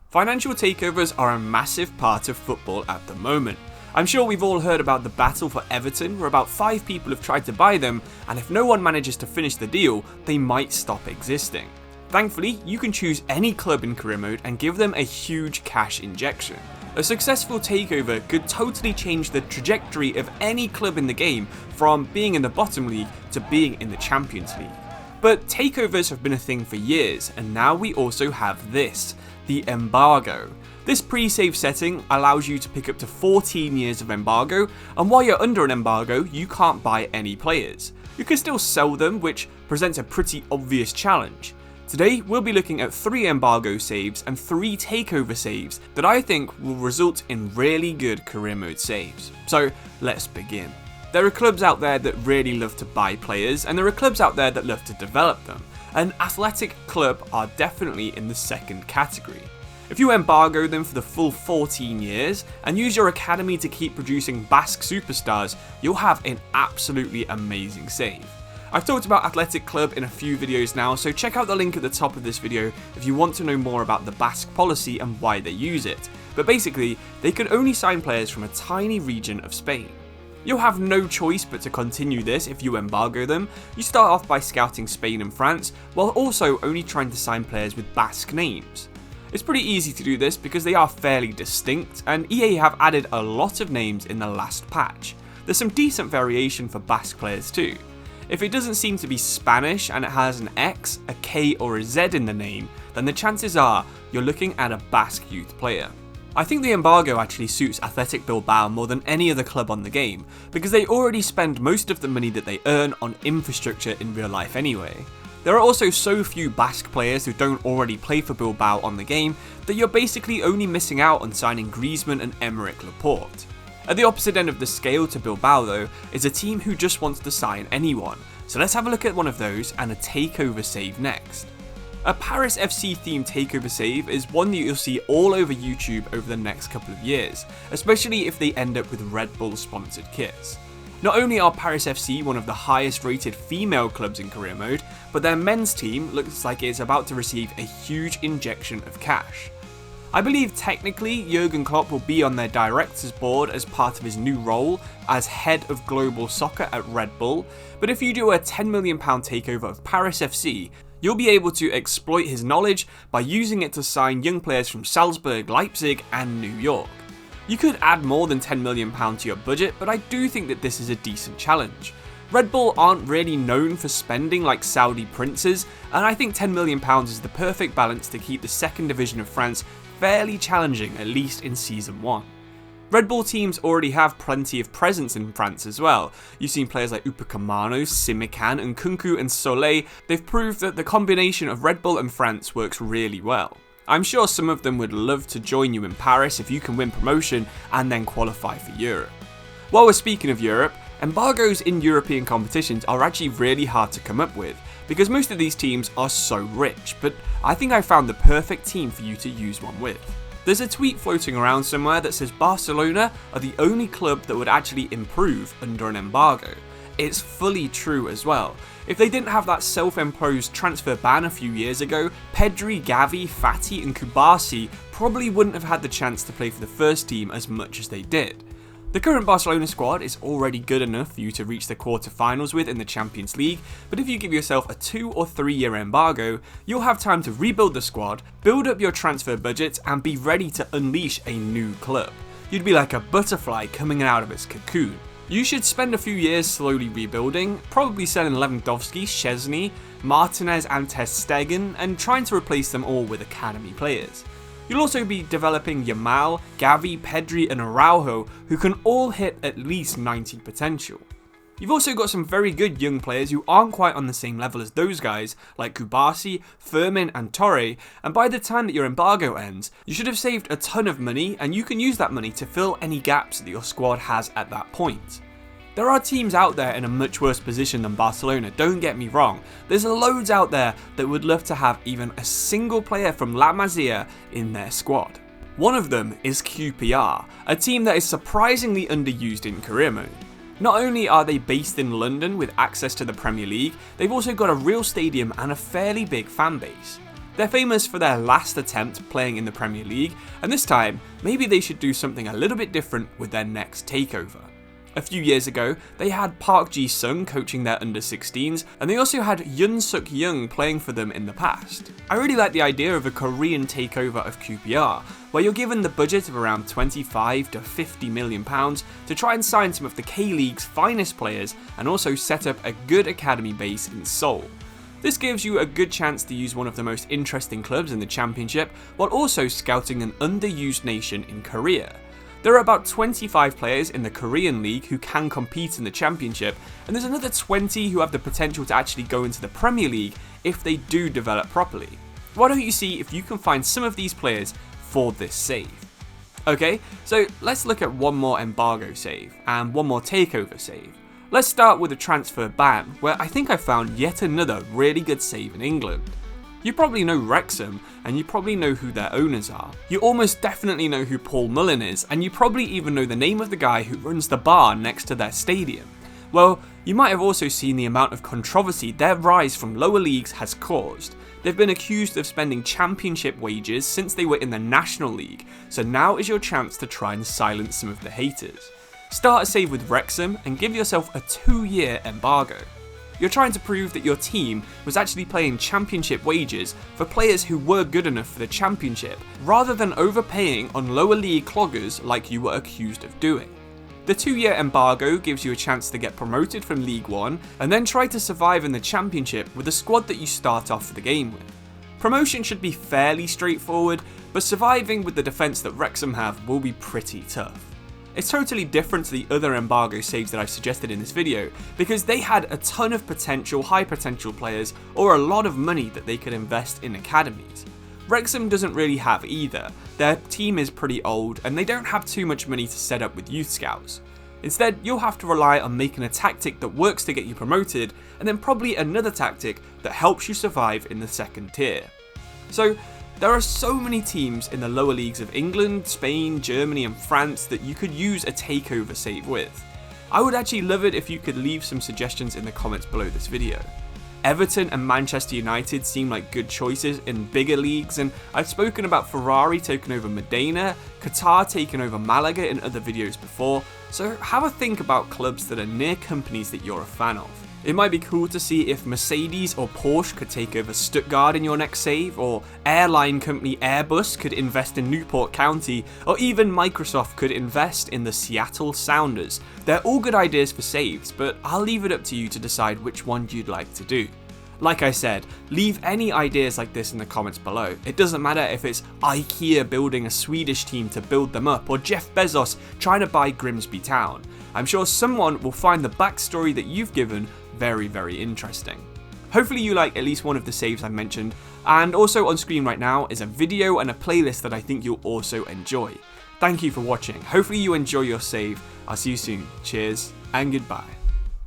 Financial takeovers are a massive part of football at the moment. I'm sure we've all heard about the battle for Everton, where about 5 people have tried to buy them, and if no one manages to finish the deal, they might stop existing. Thankfully, you can choose any club in career mode and give them a huge cash injection. A successful takeover could totally change the trajectory of any club in the game, from being in the bottom league to being in the Champions League. But takeovers have been a thing for years, and now we also have this, the Embargo. This pre-save setting allows you to pick up to 14 years of embargo, and while you're under an embargo, you can't buy any players. You can still sell them, which presents a pretty obvious challenge. Today, we'll be looking at 3 embargo saves and 3 takeover saves that I think will result in really good career mode saves. So, let's begin. There are clubs out there that really love to buy players, and there are clubs out there that love to develop them. An athletic club are definitely in the second category. If you embargo them for the full 14 years and use your academy to keep producing Basque superstars, you'll have an absolutely amazing save. I've talked about Athletic Club in a few videos now, so check out the link at the top of this video if you want to know more about the Basque policy and why they use it. But basically, they can only sign players from a tiny region of Spain. You'll have no choice but to continue this if you embargo them. You start off by scouting Spain and France, while also only trying to sign players with Basque names. It's pretty easy to do this because they are fairly distinct, and EA have added a lot of names in the last patch. There's some decent variation for Basque players too. If it doesn't seem to be Spanish and it has an X, a K or a Z in the name, then the chances are you're looking at a Basque youth player. I think the embargo actually suits Athletic Bilbao more than any other club on the game, because they already spend most of the money that they earn on infrastructure in real life anyway. There are also so few Basque players who don't already play for Bilbao on the game that you're basically only missing out on signing Griezmann and Emerick Laporte. At the opposite end of the scale to Bilbao though, is a team who just wants to sign anyone, so let's have a look at one of those and a takeover save next. A Paris FC themed takeover save is one that you'll see all over YouTube over the next couple of years, especially if they end up with Red Bull sponsored kits. Not only are Paris FC one of the highest rated female clubs in career mode, but their men's team looks like it's about to receive a huge injection of cash. I believe technically Jurgen Klopp will be on their directors board as part of his new role as head of global soccer at Red Bull, but if you do a £10 million takeover of Paris FC, you'll be able to exploit his knowledge by using it to sign young players from Salzburg, Leipzig and New York. You could add more than £10 million to your budget, but I do think that this is a decent challenge. Red Bull aren't really known for spending like Saudi princes, and I think £10 million is the perfect balance to keep the second division of France fairly challenging, at least in Season 1. Red Bull teams already have plenty of presence in France as well. You've seen players like Upamecano, Simikan, and Nkunku and Soleil. They've proved that the combination of Red Bull and France works really well. I'm sure some of them would love to join you in Paris if you can win promotion and then qualify for Europe. While we're speaking of Europe, embargoes in European competitions are actually really hard to come up with because most of these teams are so rich, but I think I found the perfect team for you to use one with. There's a tweet floating around somewhere that says Barcelona are the only club that would actually improve under an embargo. It's fully true as well. If they didn't have that self-imposed transfer ban a few years ago, Pedri, Gavi, Fati and Kubasi probably wouldn't have had the chance to play for the first team as much as they did. The current Barcelona squad is already good enough for you to reach the quarter-finals with in the Champions League, but if you give yourself a 2 or 3 year embargo, you'll have time to rebuild the squad, build up your transfer budget and be ready to unleash a new club. You'd be like a butterfly coming out of its cocoon. You should spend a few years slowly rebuilding, probably selling Lewandowski, Szczesny, Martinez and Ter Stegen and trying to replace them all with academy players. You'll also be developing Yamal, Gavi, Pedri and Araujo, who can all hit at least 90 potential. You've also got some very good young players who aren't quite on the same level as those guys, like Kubasi, Firmin and Torre, and by the time that your embargo ends, you should have saved a ton of money and you can use that money to fill any gaps that your squad has at that point. There are teams out there in a much worse position than Barcelona, don't get me wrong. There's loads out there that would love to have even a single player from La Masia in their squad. One of them is QPR, a team that is surprisingly underused in career mode. Not only are they based in London with access to the Premier League, they've also got a real stadium and a fairly big fan base. They're famous for their last attempt playing in the Premier League, and this time, maybe they should do something a little bit different with their next takeover. A few years ago, they had Park Ji-sung coaching their under-16s, and they also had Yoon Suk-young playing for them in the past. I really like the idea of a Korean takeover of QPR, where you're given the budget of around 25 to 50 million pounds to try and sign some of the K-League's finest players and also set up a good academy base in Seoul. This gives you a good chance to use one of the most interesting clubs in the championship while also scouting an underused nation in Korea. There are about 25 players in the Korean league who can compete in the championship, and there's another 20 who have the potential to actually go into the Premier League if they do develop properly. Why don't you see if you can find some of these players for this save? Okay, so let's look at one more embargo save and one more takeover save. Let's start with a transfer ban, where I think I found yet another really good save in England. You probably know Rexam, and you probably know who their owners are. You almost definitely know who Paul Mullen is, and you probably even know the name of the guy who runs the bar next to their stadium. Well, you might have also seen the amount of controversy their rise from lower leagues has caused. They've been accused of spending championship wages since they were in the National League, so now is your chance to try and silence some of the haters. Start a save with Rexam and give yourself a 2-year embargo. You're trying to prove that your team was actually paying championship wages for players who were good enough for the championship, rather than overpaying on lower league cloggers like you were accused of doing. The 2-year embargo gives you a chance to get promoted from League 1 and then try to survive in the championship with the squad that you start off the game with. Promotion should be fairly straightforward, but surviving with the defence that Wrexham have will be pretty tough. It's totally different to the other embargo saves that I've suggested in this video, because they had a ton of high potential players or a lot of money that they could invest in academies. Wrexham doesn't really have either. Their team is pretty old and they don't have too much money to set up with youth scouts. Instead, you'll have to rely on making a tactic that works to get you promoted, and then probably another tactic that helps you survive in the second tier. So, there are so many teams in the lower leagues of England, Spain, Germany and France that you could use a takeover save with. I would actually love it if you could leave some suggestions in the comments below this video. Everton and Manchester United seem like good choices in bigger leagues, and I've spoken about Ferrari taking over Modena, Qatar taking over Malaga in other videos before, so have a think about clubs that are near companies that you're a fan of. It might be cool to see if Mercedes or Porsche could take over Stuttgart in your next save, or airline company Airbus could invest in Newport County, or even Microsoft could invest in the Seattle Sounders. They're all good ideas for saves, but I'll leave it up to you to decide which one you'd like to do. Like I said, leave any ideas like this in the comments below. It doesn't matter if it's IKEA building a Swedish team to build them up, or Jeff Bezos trying to buy Grimsby Town. I'm sure someone will find the backstory that you've given very, very interesting. Hopefully you like at least one of the saves I mentioned, and also on screen right now is a video and a playlist that I think you'll also enjoy. Thank you for watching. Hopefully you enjoy your save. I'll see you soon. Cheers and goodbye.